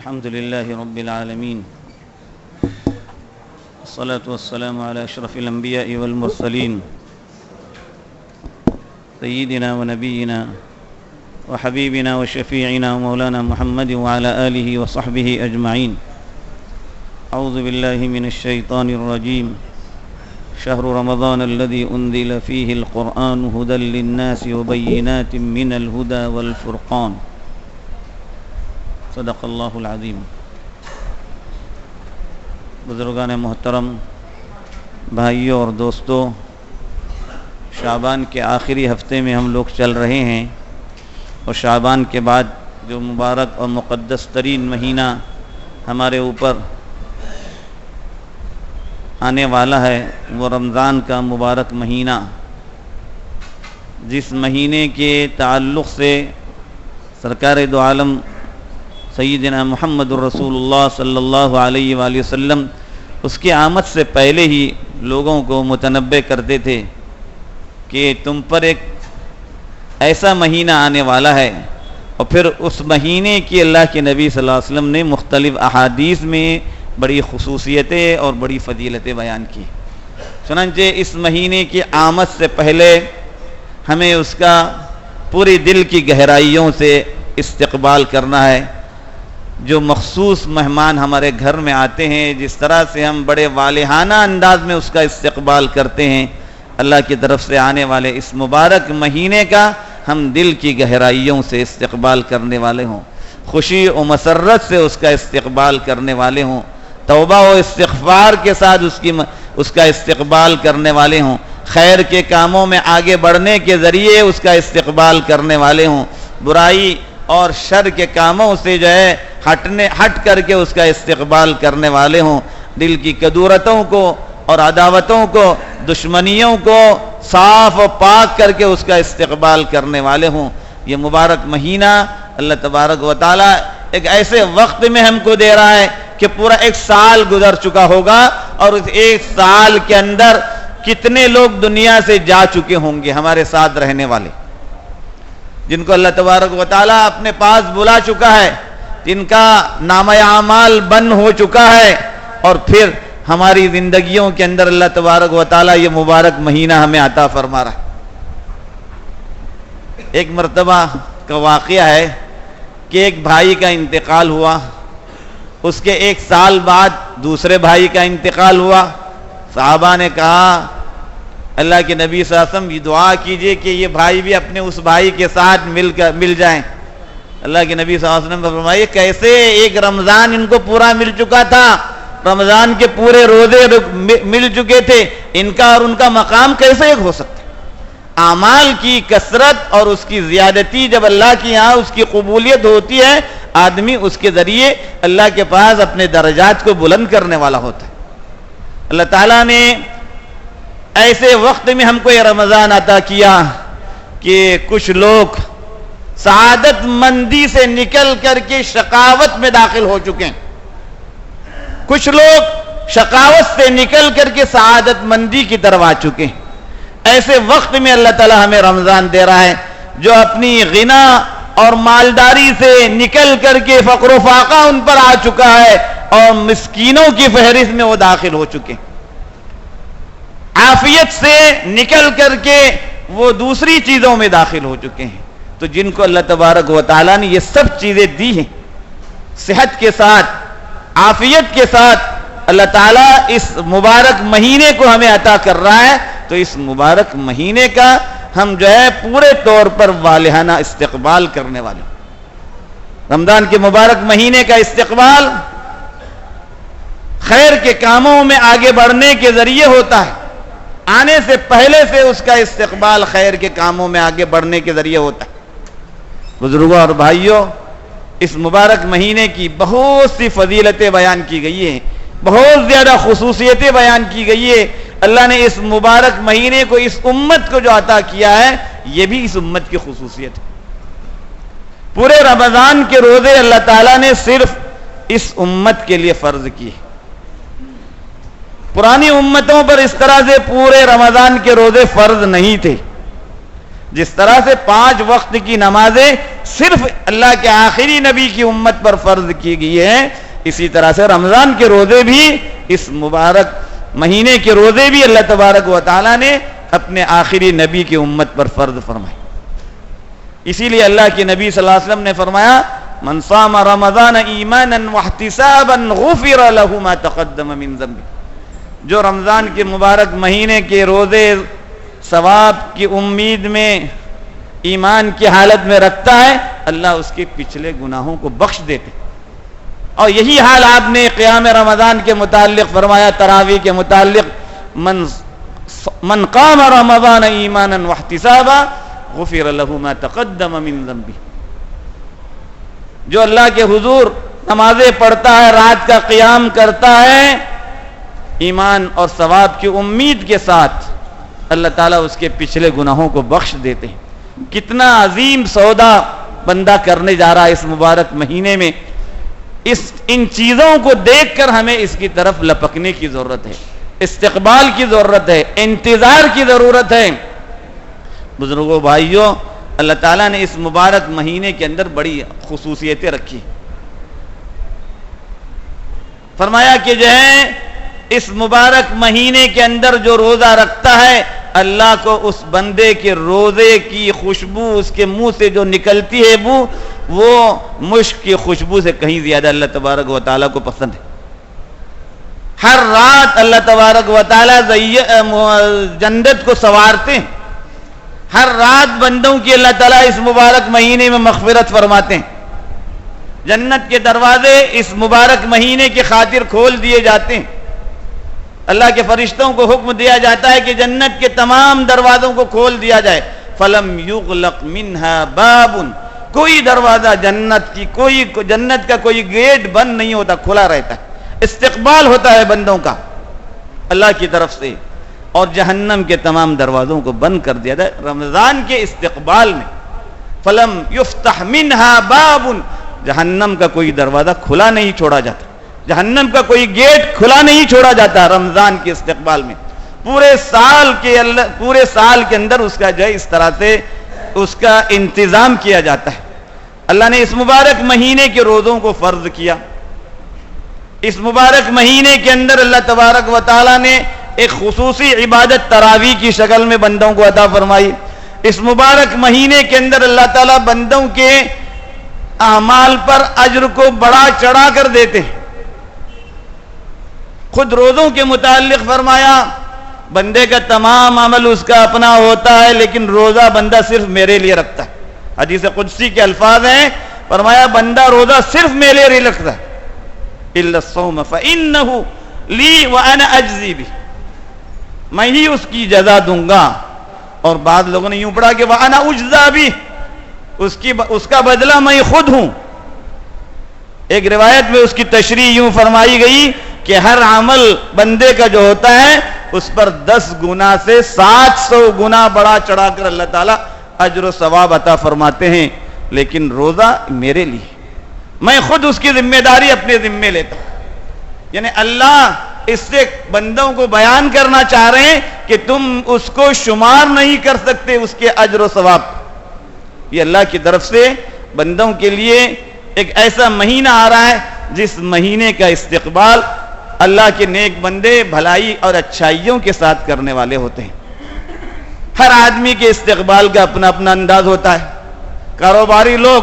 الحمد لله رب العالمين، الصلاة والسلام على أشرف الأنبياء والمرسلين، سيدنا ونبينا وحبيبنا وشفيعنا ومولانا محمد وعلى آله وصحبه أجمعين. أعوذ بالله من الشيطان الرجيم. شهر رمضان الذي أنزل فيه القرآن هدى للناس وبينات من الهدى والفرقان. صدق اللہ العظیم. بزرگان محترم، بھائیوں اور دوستوں، شعبان کے آخری ہفتے میں ہم لوگ چل رہے ہیں، اور شعبان کے بعد جو مبارک اور مقدس ترین مہینہ ہمارے اوپر آنے والا ہے وہ رمضان کا مبارک مہینہ، جس مہینے کے تعلق سے سرکار دو عالم سیدنا محمد الرسول اللہ صلی اللہ علیہ وآلہ وسلم اس کی آمد سے پہلے ہی لوگوں کو متنبہ کرتے تھے کہ تم پر ایک ایسا مہینہ آنے والا ہے. اور پھر اس مہینے کی اللہ کے نبی صلی اللہ علیہ وسلم نے مختلف احادیث میں بڑی خصوصیتیں اور بڑی فضیلتیں بیان کی. چنانچہ اس مہینے کی آمد سے پہلے ہمیں اس کا پوری دل کی گہرائیوں سے استقبال کرنا ہے. جو مخصوص مہمان ہمارے گھر میں آتے ہیں، جس طرح سے ہم بڑے والہانہ انداز میں اس کا استقبال کرتے ہیں، اللہ کی طرف سے آنے والے اس مبارک مہینے کا ہم دل کی گہرائیوں سے استقبال کرنے والے ہوں، خوشی و مسرت سے اس کا استقبال کرنے والے ہوں، توبہ و استغفار کے ساتھ اس کا استقبال کرنے والے ہوں، خیر کے کاموں میں آگے بڑھنے کے ذریعے اس کا استقبال کرنے والے ہوں، برائی اور شر کے کاموں سے جو ہے ہٹ کر کے اس کا استقبال کرنے والے ہوں، دل کی کدورتوں کو اور عداوتوں کو، دشمنیوں کو صاف و پاک کر کے اس کا استقبال کرنے والے ہوں. یہ مبارک مہینہ اللہ تبارک و تعالی ایک ایسے وقت میں ہم کو دے رہا ہے کہ پورا ایک سال گزر چکا ہوگا، اور اس ایک سال کے اندر کتنے لوگ دنیا سے جا چکے ہوں گے ہمارے ساتھ رہنے والے، جن کو اللہ تبارک و تعالی اپنے پاس بلا چکا ہے، جن کا نامہ اعمال بند ہو چکا ہے. اور پھر ہماری زندگیوں کے اندر اللہ تبارک و تعالی یہ مبارک مہینہ ہمیں عطا فرما رہا ہے. ایک مرتبہ کا واقعہ ہے کہ ایک بھائی کا انتقال ہوا، اس کے ایک سال بعد دوسرے بھائی کا انتقال ہوا. صحابہ نے کہا اللہ کے نبی صلی اللہ علیہ وسلم یہ دعا کیجئے کہ یہ بھائی بھی اپنے اس بھائی کے ساتھ مل جائیں. اللہ کے نبی صلی اللہ علیہ وسلم نے فرمایا کیسے؟ ایک رمضان ان کو پورا مل چکا تھا، رمضان کے پورے روزے مل چکے تھے، ان کا اور ان کا مقام کیسے ایک ہو سکتا؟ اعمال کی کثرت اور اس کی زیادتی جب اللہ کی یہاں اس کی قبولیت ہوتی ہے، آدمی اس کے ذریعے اللہ کے پاس اپنے درجات کو بلند کرنے والا ہوتا ہے. اللہ تعالیٰ نے ایسے وقت میں ہم کو یہ رمضان عطا کیا کہ کچھ لوگ سعادت مندی سے نکل کر کے شقاوت میں داخل ہو چکے ہیں، کچھ لوگ شقاوت سے نکل کر کے سعادت مندی کی طرف آ چکے ہیں. ایسے وقت میں اللہ تعالی ہمیں رمضان دے رہا ہے جو اپنی غنا اور مالداری سے نکل کر کے فقر و فاقہ ان پر آ چکا ہے، اور مسکینوں کی فہرست میں وہ داخل ہو چکے ہیں. عافیت سے نکل کر کے وہ دوسری چیزوں میں داخل ہو چکے ہیں. تو جن کو اللہ تبارک و تعالیٰ نے یہ سب چیزیں دی ہیں، صحت کے ساتھ، عافیت کے ساتھ، اللہ تعالیٰ اس مبارک مہینے کو ہمیں عطا کر رہا ہے. تو اس مبارک مہینے کا ہم جو ہے پورے طور پر والہانہ استقبال کرنے والے. رمضان کے مبارک مہینے کا استقبال خیر کے کاموں میں آگے بڑھنے کے ذریعے ہوتا ہے. آنے سے پہلے سے اس کا استقبال خیر کے کاموں میں آگے بڑھنے کے ذریعے ہوتا ہے. بزرگوں اور بھائیوں، اس مبارک مہینے کی بہت سی فضیلتیں بیان کی گئی ہیں، بہت زیادہ خصوصیتیں بیان کی گئی ہے. اللہ نے اس مبارک مہینے کو اس امت کو جو عطا کیا ہے، یہ بھی اس امت کی خصوصیت ہے. پورے رمضان کے روزے اللہ تعالیٰ نے صرف اس امت کے لیے فرض کیے. پرانی امتوں پر اس طرح سے پورے رمضان کے روزے فرض نہیں تھے. جس طرح سے 5 وقت کی نمازیں صرف اللہ کے آخری نبی کی امت پر فرض کی گئی ہیں، اسی طرح سے رمضان کے روزے بھی، اس مبارک مہینے کے روزے بھی اللہ تبارک و تعالی نے اپنے آخری نبی کی امت پر فرض فرمائے۔ اسی لیے اللہ کے نبی صلی اللہ علیہ وسلم نے فرمایا من صام رمضان ایمانا واحتسابا غفر له ما تقدم من ذنبه، جو رمضان کے مبارک مہینے کے روزے ثواب کی امید میں ایمان کی حالت میں رکھتا ہے، اللہ اس کے پچھلے گناہوں کو بخش دیتے۔ اور یہی حال آپ نے قیام رمضان کے متعلق فرمایا، تراویح کے متعلق من قام رمضان ایمانا واحتسابا غفر له ما تقدم من ذنبه، جو اللہ کے حضور نمازیں پڑھتا ہے، رات کا قیام کرتا ہے ایمان اور ثواب کی امید کے ساتھ، اللہ تعالیٰ اس کے پچھلے گناہوں کو بخش دیتے ہیں۔ کتنا عظیم سودا بندہ کرنے جا رہا ہے اس مبارک مہینے میں، ان چیزوں کو دیکھ کر ہمیں اس کی طرف لپکنے کی ضرورت ہے، استقبال کی ضرورت ہے، انتظار کی ضرورت ہے۔ بزرگوں، بھائیوں، اللہ تعالیٰ نے اس مبارک مہینے کے اندر بڑی خصوصیتیں رکھی۔ فرمایا کہ جو ہے اس مبارک مہینے کے اندر جو روزہ رکھتا ہے، اللہ کو اس بندے کے روزے کی خوشبو اس کے منہ سے جو نکلتی ہے وہ مشک کی خوشبو سے کہیں زیادہ اللہ تبارک و تعالیٰ کو پسند ہے۔ ہر رات اللہ تبارک و تعالیٰ جنت کو سنوارتے ہیں، ہر رات بندوں کی اللہ تعالیٰ اس مبارک مہینے میں مغفرت فرماتے ہیں، جنت کے دروازے اس مبارک مہینے کی خاطر کھول دیے جاتے ہیں۔ اللہ کے فرشتوں کو حکم دیا جاتا ہے کہ جنت کے تمام دروازوں کو کھول دیا جائے، فلم یغلق منها باب، کوئی دروازہ جنت کا کوئی گیٹ بند نہیں ہوتا، کھلا رہتا ہے، استقبال ہوتا ہے بندوں کا اللہ کی طرف سے، اور جہنم کے تمام دروازوں کو بند کر دیا جائے رمضان کے استقبال میں۔ فلم یفتح منها باب، جہنم کا کوئی دروازہ کھلا نہیں چھوڑا جاتا، جہنم کا کوئی گیٹ کھلا نہیں چھوڑا جاتا رمضان کے استقبال میں۔ پورے سال کے اندر اس کا جو ہے اس طرح سے اس کا انتظام کیا جاتا ہے۔ اللہ نے اس مبارک مہینے کے روزوں کو فرض کیا، اس مبارک مہینے کے اندر اللہ تبارک و تعالی نے ایک خصوصی عبادت تراویح کی شکل میں بندوں کو عطا فرمائی۔ اس مبارک مہینے کے اندر اللہ تعالیٰ بندوں کے اعمال پر اجر کو بڑا چڑھا کر دیتے ہیں۔ خود روزوں کے متعلق فرمایا بندے کا تمام عمل اس کا اپنا ہوتا ہے، لیکن روزہ بندہ صرف میرے لیے رکھتا ہے۔ حدیث قدسی کے الفاظ ہیں، فرمایا بندہ روزہ صرف میرے لیے رکھتا ہے، الا الصوم فانه لی وانا اجزی بہ، میں ہی اس کی جزا دوں گا۔ اور بعض لوگوں نے یوں پڑھا کہ وانا اجزا بہ، اس کا بدلہ میں خود ہوں۔ ایک روایت میں اس کی تشریح یوں فرمائی گئی کہ ہر عمل بندے کا جو ہوتا ہے اس پر 10 گنا سے 700 گنا بڑا چڑھا کر اللہ تعالیٰ اجر و ثواب عطا فرماتے ہیں، لیکن روزہ میرے لیے، میں خود اس کی ذمہ داری اپنے ذمے لیتا ہوں۔ یعنی اللہ اس سے بندوں کو بیان کرنا چاہ رہے ہیں کہ تم اس کو شمار نہیں کر سکتے اس کے اجر و ثواب۔ یہ اللہ کی طرف سے بندوں کے لیے ایک ایسا مہینہ آ رہا ہے جس مہینے کا استقبال اللہ کے نیک بندے بھلائی اور اچھائیوں کے ساتھ کرنے والے ہوتے ہیں۔ ہر آدمی کے استقبال کا اپنا اپنا انداز ہوتا ہے۔ کاروباری لوگ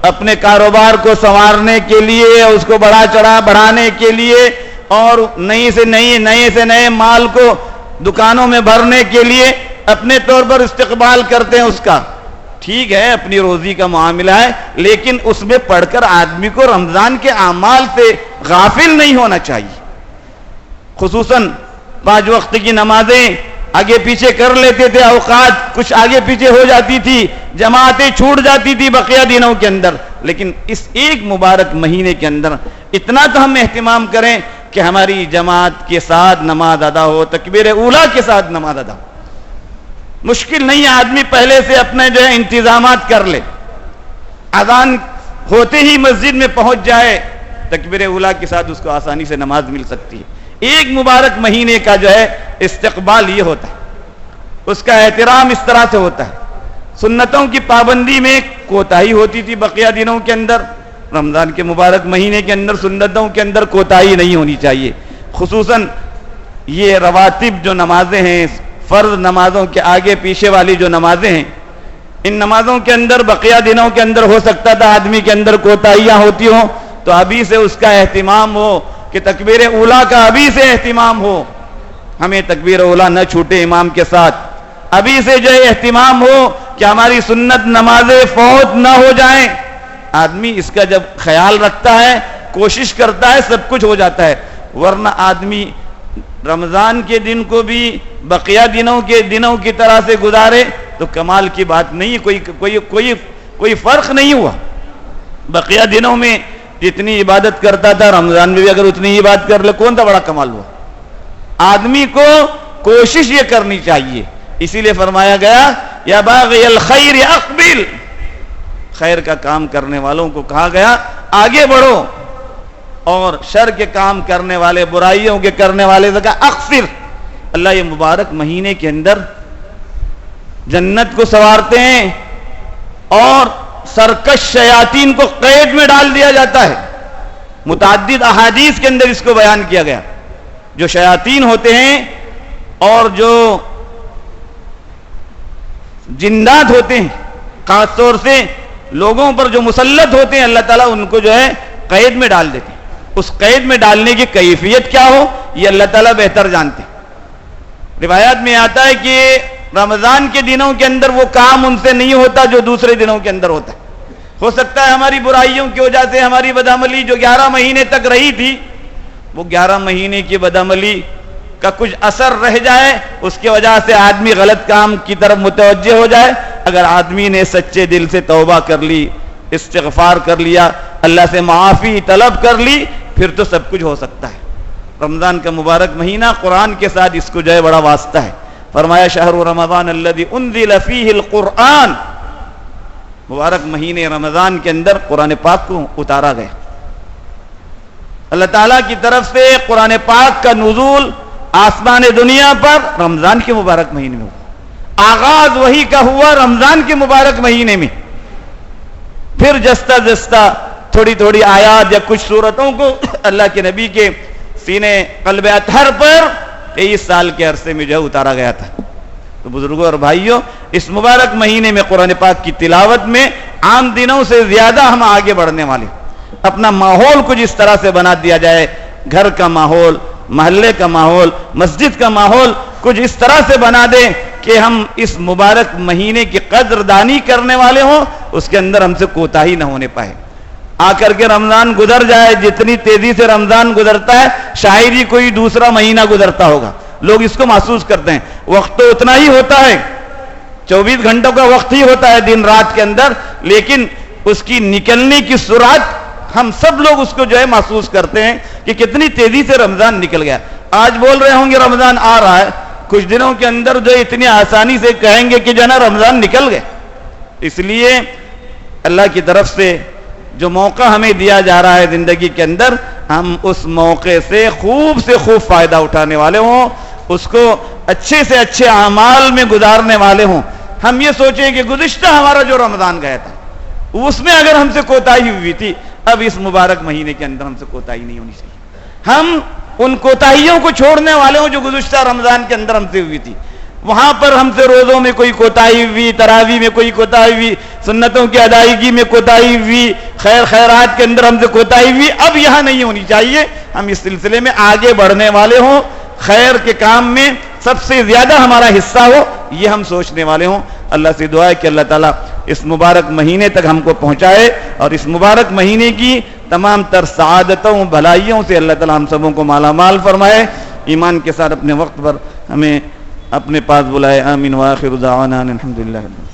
اپنے کاروبار کو سنوارنے کے لیے، اس کو بڑھانے کے لیے، اور نئے سے نئے مال کو دکانوں میں بھرنے کے لیے اپنے طور پر استقبال کرتے ہیں اس کا۔ ٹھیک ہے، اپنی روزی کا معاملہ ہے، لیکن اس میں پڑھ کر آدمی کو رمضان کے اعمال سے غافل نہیں ہونا چاہیے۔ خصوصاً 5 وقت کی نمازیں آگے پیچھے کر لیتے تھے، اوقات کچھ آگے پیچھے ہو جاتی تھی، جماعتیں چھوٹ جاتی تھی بقیہ دنوں کے اندر، لیکن اس ایک مبارک مہینے کے اندر اتنا تو ہم اہتمام کریں کہ ہماری جماعت کے ساتھ نماز ادا ہو، تکبیر اولیٰ کے ساتھ نماز ادا ہو۔ مشکل نہیں ہے، آدمی پہلے سے اپنے جو ہے انتظامات کر لے، اذان ہوتے ہی مسجد میں پہنچ جائے، تکبیر اولیٰ کے ساتھ اس کو آسانی سے نماز مل سکتی ہے۔ ایک مبارک مہینے کا جو ہے استقبال یہ ہوتا ہے، اس کا احترام اس طرح سے ہوتا ہے۔ سنتوں کی پابندی میں کوتاہی ہوتی تھی بقیہ دنوں کے اندر، رمضان کے مبارک مہینے کے اندر سنتوں کے اندر کوتاہی نہیں ہونی چاہیے. خصوصاً یہ رواتب جو نمازیں ہیں، فرض نمازوں کے آگے پیچھے والی جو نمازیں ہیں، ان نمازوں کے اندر بقیہ دنوں کے اندر ہو سکتا تھا آدمی کے اندر کوتاہیاں ہوتی ہوں تو ابھی سے اس کا اہتمام ہو کہ تکبیر اولیٰ کا ابھی سے اہتمام ہو، ہمیں تکبیر اولیٰ نہ چھوٹے امام کے ساتھ، ابھی سے جو اہتمام ہو کہ ہماری سنت نمازیں فوت نہ ہو جائیں. آدمی اس کا جب خیال رکھتا ہے، کوشش کرتا ہے، سب کچھ ہو جاتا ہے. ورنہ آدمی رمضان کے دن کو بھی بقیہ دنوں کے دنوں کی طرح سے گزارے تو کمال کی بات نہیں، کوئی فرق نہیں ہوا. بقیہ دنوں میں جتنی عبادت کرتا تھا رمضان میں بھی اگر اتنی ہی بات کر لے، کون سا بڑا کمال ہوا؟ آدمی کو کوشش یہ کرنی چاہیے. اسی لیے فرمایا گیا یا باغی الخیر اقبل، خیر کا کام کرنے والوں کو کہا گیا آگے بڑھو، اور شر کے کام کرنے والے، برائیوں کے کرنے والے سے کہا اقصر. اللہ یہ مبارک مہینے کے اندر جنت کو سنوارتے ہیں اور سرکش شیاطین کو قید میں ڈال دیا جاتا ہے. متعدد احادیث کے اندر اس کو بیان کیا گیا. جو شیاطین ہوتے ہیں اور جو جنات ہوتے ہیں، خاص طور سے لوگوں پر جو مسلط ہوتے ہیں، اللہ تعالیٰ ان کو جو ہے قید میں ڈال دیتے ہیں. اس قید میں ڈالنے کی کیفیت کیا ہو یہ اللہ تعالیٰ بہتر جانتے ہیں. روایات میں آتا ہے کہ رمضان کے دنوں کے اندر وہ کام ان سے نہیں ہوتا جو دوسرے دنوں کے اندر ہوتا ہے. ہو سکتا ہے ہماری برائیوں کی وجہ سے ہماری بدعملی جو 11 مہینے تک رہی تھی، وہ 11 مہینے کی بدعملی کا کچھ اثر رہ جائے، اس کی وجہ سے آدمی غلط کام کی طرف متوجہ ہو جائے. اگر آدمی نے سچے دل سے توبہ کر لی، استغفار کر لیا، اللہ سے معافی طلب کر لی، پھر تو سب کچھ ہو سکتا ہے. رمضان کا مبارک مہینہ قرآن کے ساتھ اس کو جو ہے بڑا واسطہ ہے. فرمایا شہر رمضان الذی انزل فیہ القرآن، مبارک مہینے رمضان کے اندر قرآن پاک کو اتارا گیا. اللہ تعالیٰ کی طرف سے قرآن پاک کا نزول آسمان دنیا پر رمضان کے مبارک مہینے میں ہوا. آغاز وحی کا ہوا رمضان کے مبارک مہینے میں. پھر جستہ جستہ تھوڑی تھوڑی آیات یا کچھ صورتوں کو اللہ کے نبی کے سینے قلب اطہر پر 23 سال کے عرصے میں جو ہے اتارا گیا تھا. تو بزرگوں اور بھائیوں، اس مبارک مہینے میں قرآن پاک کی تلاوت میں عام دنوں سے زیادہ ہم آگے بڑھنے والے. اپنا ماحول کچھ اس طرح سے بنا دیا جائے، گھر کا ماحول، محلے کا ماحول، مسجد کا ماحول کچھ اس طرح سے بنا دیں کہ ہم اس مبارک مہینے کی قدردانی کرنے والے ہوں، اس کے اندر ہم سے کوتاہی نہ ہونے پائے. آ کر کے رمضان گزر جائے، جتنی تیزی سے رمضان گزرتا ہے شاید ہی کوئی دوسرا مہینہ گزرتا ہوگا. لوگ اس کو محسوس کرتے ہیں. وقت تو اتنا ہی ہوتا ہے، 24 گھنٹوں کا وقت ہی ہوتا ہے دن رات کے اندر، لیکن اس کی نکلنے کی سرعت ہم سب لوگ اس کو جو ہے محسوس کرتے ہیں کہ کتنی تیزی سے رمضان نکل گیا. آج بول رہے ہوں گے رمضان آ رہا ہے، کچھ دنوں کے اندر جو اتنی آسانی سے کہیں گے کہ جو ہے نا رمضان نکل گئے. اس لیے اللہ کی طرف سے جو موقع ہمیں دیا جا رہا ہے زندگی کے اندر، ہم اس موقع سے خوب فائدہ اٹھانے والے ہوں، اس کو اچھے سے اچھے اعمال میں گزارنے والے ہوں. ہم یہ سوچیں کہ گزشتہ ہمارا جو رمضان گیا تھا اس میں اگر ہم سے کوتاہی ہوئی تھی، اب اس مبارک مہینے کے اندر ہم سے کوتاہی نہیں ہونی چاہیے. ہم ان کوتاہیوں کو چھوڑنے والے ہوں جو گزشتہ رمضان کے اندر ہم سے ہوئی تھی. وہاں پر ہم سے روزوں میں کوئی کوتاہی ہوئی، تراویح میں کوئی کوتاہی ہوئی، سنتوں کی ادائیگی میں کوتاہی ہوئی، خیرات کے اندر ہم سے کوتاہی ہوئی، اب یہاں نہیں ہونی چاہیے. ہم اس سلسلے میں آگے بڑھنے والے ہوں، خیر کے کام میں سب سے زیادہ ہمارا حصہ ہو، یہ ہم سوچنے والے ہوں. اللہ سے دعا ہے کہ اللہ تعالیٰ اس مبارک مہینے تک ہم کو پہنچائے اور اس مبارک مہینے کی تمام تر سعادتوں بھلائیوں سے اللہ تعالیٰ ہم سبوں کو مالا مال فرمائے. ایمان کے ساتھ اپنے وقت پر ہمیں اپنے پاس بلائے. آمین. وآخر دعوانا الحمدللہ.